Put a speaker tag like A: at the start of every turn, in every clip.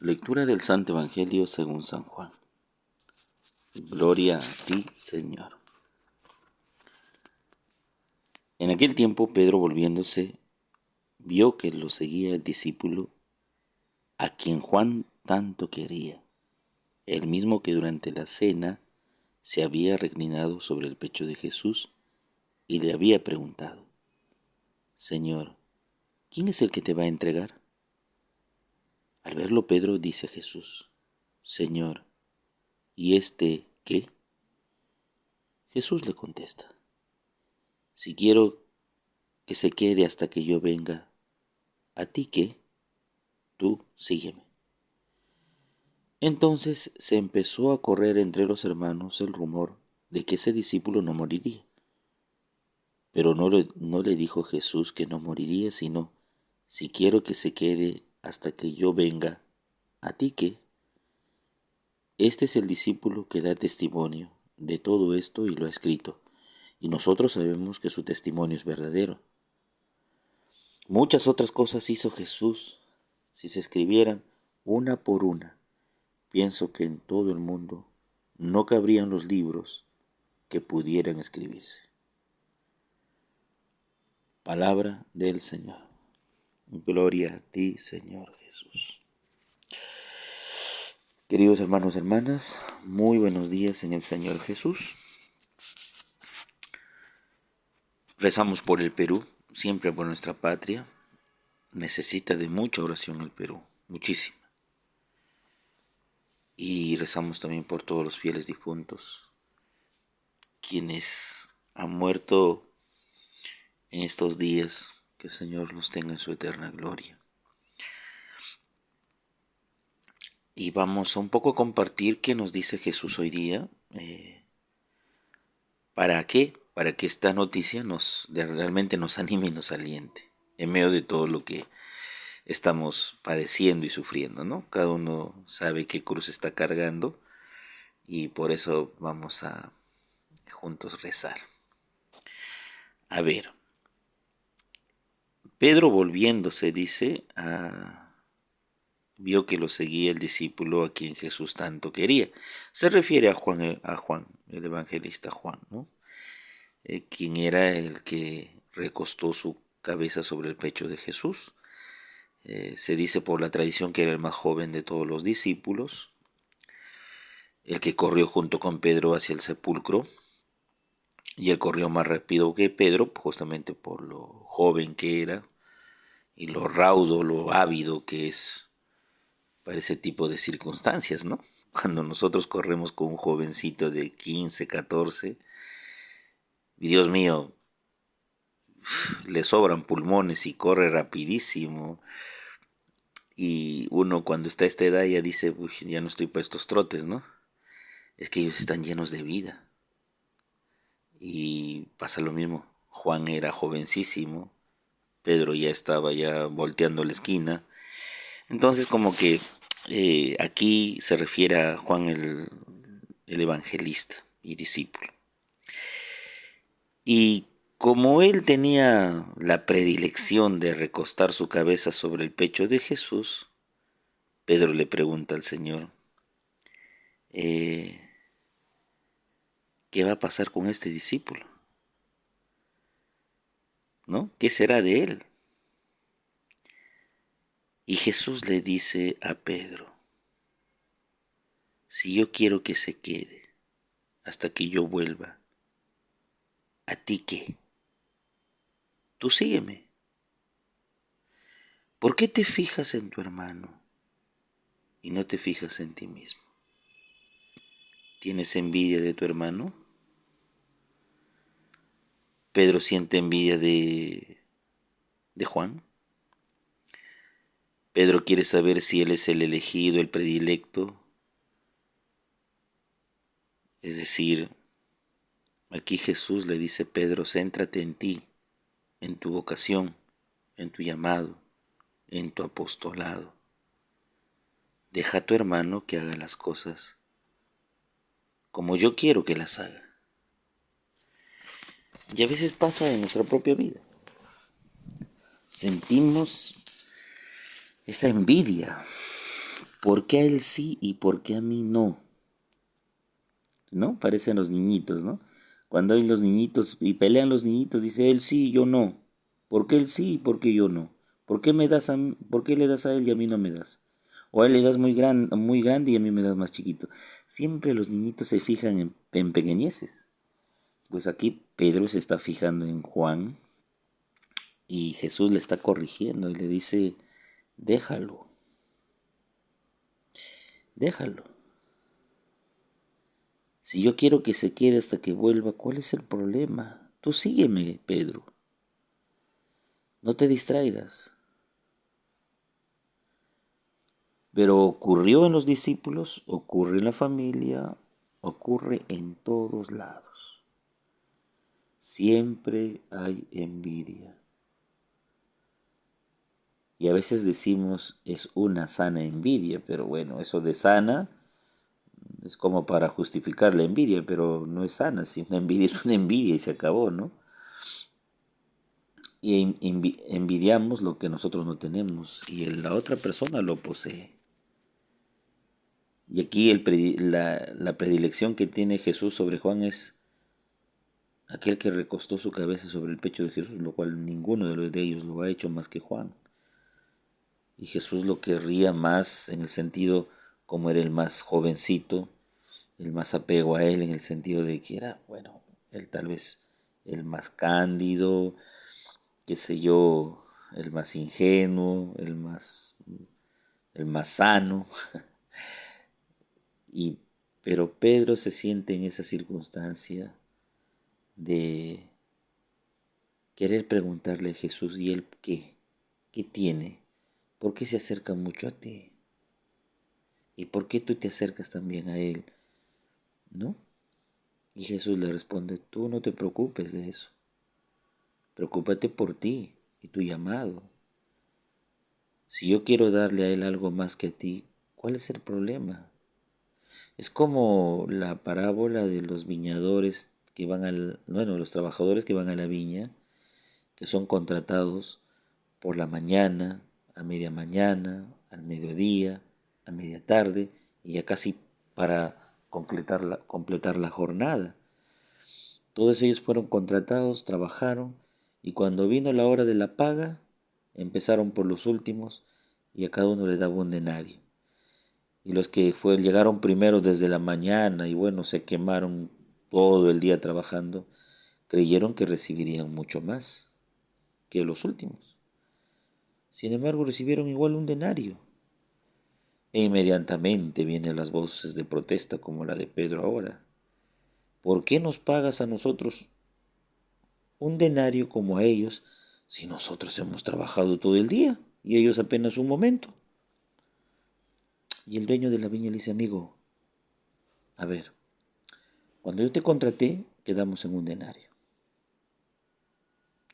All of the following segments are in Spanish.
A: Lectura del Santo Evangelio según San Juan. Gloria a ti, Señor. En aquel tiempo Pedro, volviéndose, vio que lo seguía el discípulo a quien Juan tanto quería, el mismo que durante la cena se había reclinado sobre el pecho de Jesús y le había preguntado: Señor, ¿quién es el que te va a entregar? Al verlo, Pedro dice a Jesús: Señor, ¿y este qué? Jesús le contesta: Si quiero que se quede hasta que yo venga, ¿a ti qué? Tú sígueme. Entonces se empezó a correr entre los hermanos el rumor de que ese discípulo no moriría. Pero no le dijo Jesús que no moriría, sino: si quiero que se quede hasta que yo venga, ¿a ti qué? Este es el discípulo que da testimonio de todo esto y lo ha escrito, y nosotros sabemos que su testimonio es verdadero. Muchas otras cosas hizo Jesús. Si se escribieran una por una, pienso que en todo el mundo no cabrían los libros que pudieran escribirse. Palabra del Señor. Gloria a ti, Señor Jesús. Queridos hermanos y hermanas, muy buenos días en el Señor Jesús. Rezamos por el Perú, siempre por nuestra patria. Necesita de mucha oración el Perú, muchísima. Y rezamos también por todos los fieles difuntos, quienes han muerto en estos días. Que el Señor los tenga en su eterna gloria. Y vamos a un poco compartir qué nos dice Jesús hoy día. ¿Para qué? Para que esta noticia realmente nos anime y nos aliente en medio de todo lo que estamos padeciendo y sufriendo, ¿no? Cada uno sabe qué cruz está cargando y por eso vamos a juntos rezar. A ver, Pedro, volviéndose, dice, vio que lo seguía el discípulo a quien Jesús tanto quería. Se refiere a Juan, el evangelista Juan, ¿no? Quien era el que recostó su cabeza sobre el pecho de Jesús. Se dice por la tradición que era el más joven de todos los discípulos, el que corrió junto con Pedro hacia el sepulcro, y él corrió más rápido que Pedro, justamente por lo joven que era y lo raudo, lo ávido que es para ese tipo de circunstancias, ¿no? Cuando nosotros corremos con un jovencito de 15, 14, Dios mío, le sobran pulmones y corre rapidísimo. Y uno cuando está a esta edad ya dice: uy, ya no estoy para estos trotes, ¿no? Es que ellos están llenos de vida. Y pasa lo mismo. Juan era jovencísimo, Pedro ya estaba ya volteando la esquina. Entonces como que aquí se refiere a Juan el evangelista y discípulo. Y como él tenía la predilección de recostar su cabeza sobre el pecho de Jesús, Pedro le pregunta al Señor: ¿qué va a pasar con este discípulo? ¿No? ¿Qué será de él? Y Jesús le dice a Pedro: si yo quiero que se quede hasta que yo vuelva, ¿a ti qué? Tú sígueme. ¿Por qué te fijas en tu hermano y no te fijas en ti mismo? ¿Tienes envidia de tu hermano? Pedro siente envidia de Juan. Pedro quiere saber si él es el elegido, el predilecto. Es decir, aquí Jesús le dice: Pedro, céntrate en ti, en tu vocación, en tu llamado, en tu apostolado. Deja a tu hermano que haga las cosas como yo quiero que las haga. Y a veces pasa en nuestra propia vida. Sentimos esa envidia ¿por qué a él sí y por qué a mí no? ¿No? Parecen los niñitos, ¿no? Cuando hay los niñitos y pelean los niñitos, dice él sí, yo no. ¿Por qué él sí y por qué yo no? ¿Por qué me das por qué le das a él y a mí no me das? O a él le das muy grande y a mí me das más chiquito. Siempre los niñitos se fijan en pequeñeces. Pues aquí Pedro se está fijando en Juan y Jesús le está corrigiendo y le dice, déjalo, déjalo. Si yo quiero que se quede hasta que vuelva, ¿cuál es el problema? Tú sígueme, Pedro. No te distraigas. Pero ocurrió en los discípulos, ocurre en la familia, ocurre en todos lados. Siempre hay envidia. Y a veces decimos es una sana envidia, pero bueno, eso de sana es como para justificar la envidia, pero no es sana. Si una envidia es una envidia y se acabó, ¿no? Y envidiamos lo que nosotros no tenemos y la otra persona lo posee. Y aquí la predilección que tiene Jesús sobre Juan es aquel que recostó su cabeza sobre el pecho de Jesús, lo cual ninguno de los de ellos lo ha hecho más que Juan. Y Jesús lo querría más en el sentido como era el más jovencito, el más apego a él en el sentido de que era, bueno, él tal vez el más cándido, qué sé yo, el más ingenuo, el más sano. Y, pero Pedro se siente en esa circunstancia de querer preguntarle a Jesús, ¿y él qué? ¿Qué tiene? ¿Por qué se acerca mucho a ti? ¿Y por qué tú te acercas también a él? ¿No? Y Jesús le responde, tú no te preocupes de eso. Preocúpate por ti y tu llamado. Si yo quiero darle a él algo más que a ti, ¿cuál es el problema? Es como la parábola de los viñadores que van bueno, los trabajadores que van a la viña, que son contratados por la mañana, a media mañana, al mediodía, a media tarde y ya casi para completar la jornada. Todos ellos fueron contratados, trabajaron y cuando vino la hora de la paga, empezaron por los últimos y a cada uno le daba un denario. Y los que llegaron primero desde la mañana y bueno, se quemaron todo el día trabajando, creyeron que recibirían mucho más que los últimos. Sin embargo, recibieron igual un denario. E inmediatamente vienen las voces de protesta como la de Pedro ahora. ¿Por qué nos pagas a nosotros un denario como a ellos si nosotros hemos trabajado todo el día y ellos apenas un momento? Y el dueño de la viña le dice, amigo, a ver, cuando yo te contraté, quedamos en un denario.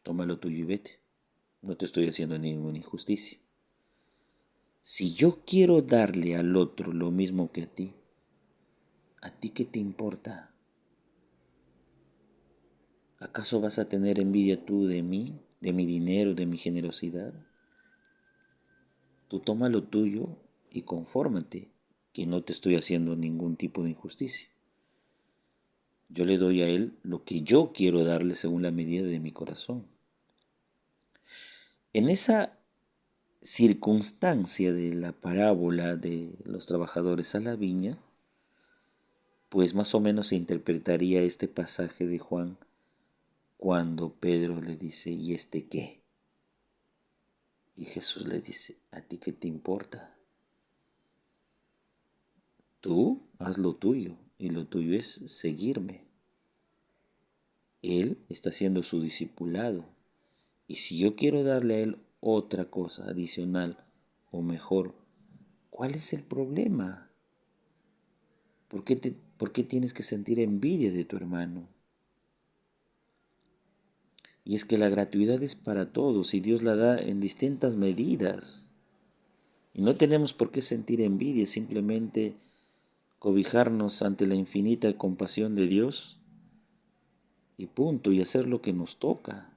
A: Toma lo tuyo y vete. No te estoy haciendo ninguna injusticia. Si yo quiero darle al otro lo mismo que ¿a ti qué te importa? ¿Acaso vas a tener envidia tú de mí, de mi dinero, de mi generosidad? Tú toma lo tuyo y confórmate, que no te estoy haciendo ningún tipo de injusticia. Yo le doy a él lo que yo quiero darle según la medida de mi corazón. En esa circunstancia de la parábola de los trabajadores a la viña, pues más o menos se interpretaría este pasaje de Juan cuando Pedro le dice, ¿y este qué? Y Jesús le dice, ¿a ti qué te importa? Tú haz lo tuyo y lo tuyo es seguirme. Él está siendo su discipulado y si yo quiero darle a él otra cosa adicional o mejor, ¿cuál es el problema? ¿Por qué tienes que sentir envidia de tu hermano? Y es que la gratuidad es para todos y Dios la da en distintas medidas. Y no tenemos por qué sentir envidia, simplemente cobijarnos ante la infinita compasión de Dios y punto, y hacer lo que nos toca.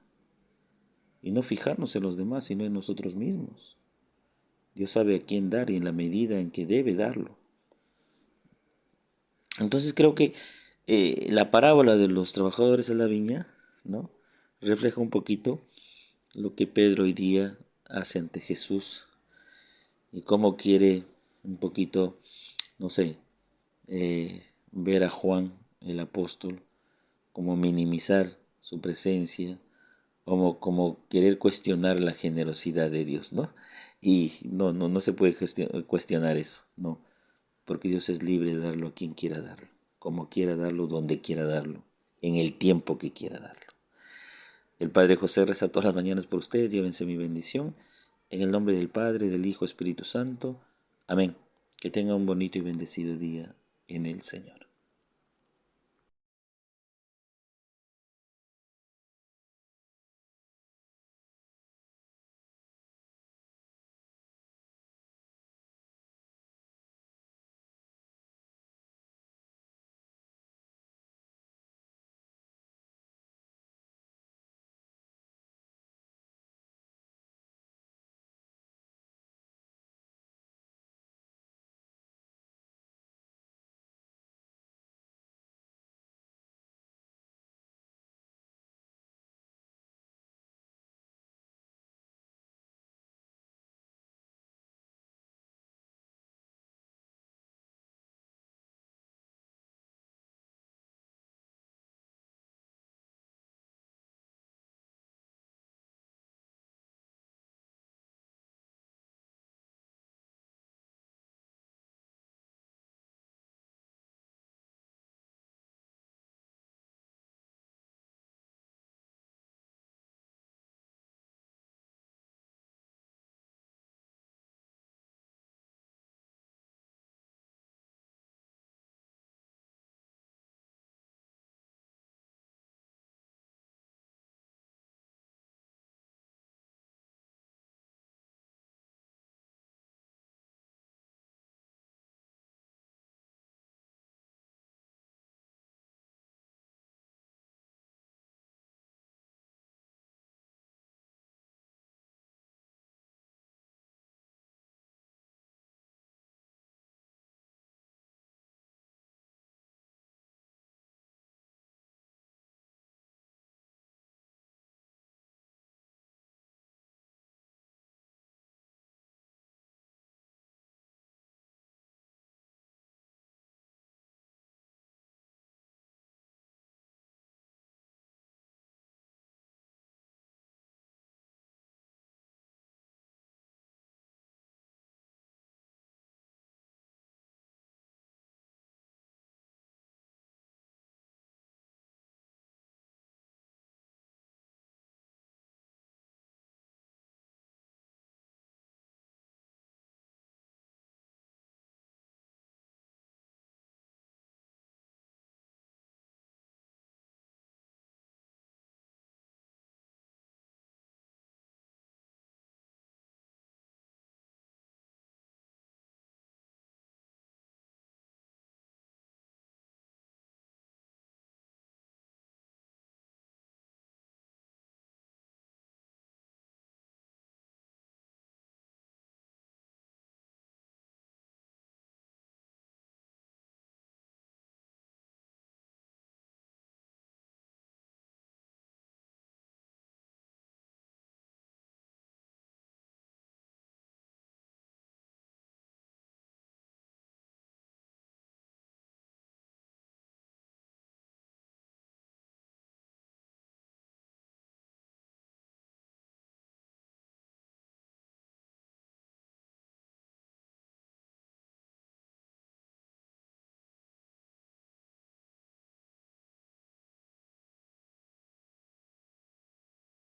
A: Y no fijarnos en los demás, sino en nosotros mismos. Dios sabe a quién dar y en la medida en que debe darlo. Entonces creo que la parábola de los trabajadores de la viña, ¿no? Refleja un poquito lo que Pedro hoy día hace ante Jesús y cómo quiere un poquito, no sé, ver a Juan el apóstol, como minimizar su presencia, como querer cuestionar la generosidad de Dios, ¿no? Y no se puede cuestionar eso, no, porque Dios es libre de darlo a quien quiera darlo, como quiera darlo, donde quiera darlo, en el tiempo que quiera darlo. El Padre José reza todas las mañanas por ustedes, llévense mi bendición, en el nombre del Padre, del Hijo, Espíritu Santo. Amén. Que tenga un bonito y bendecido día en el Señor.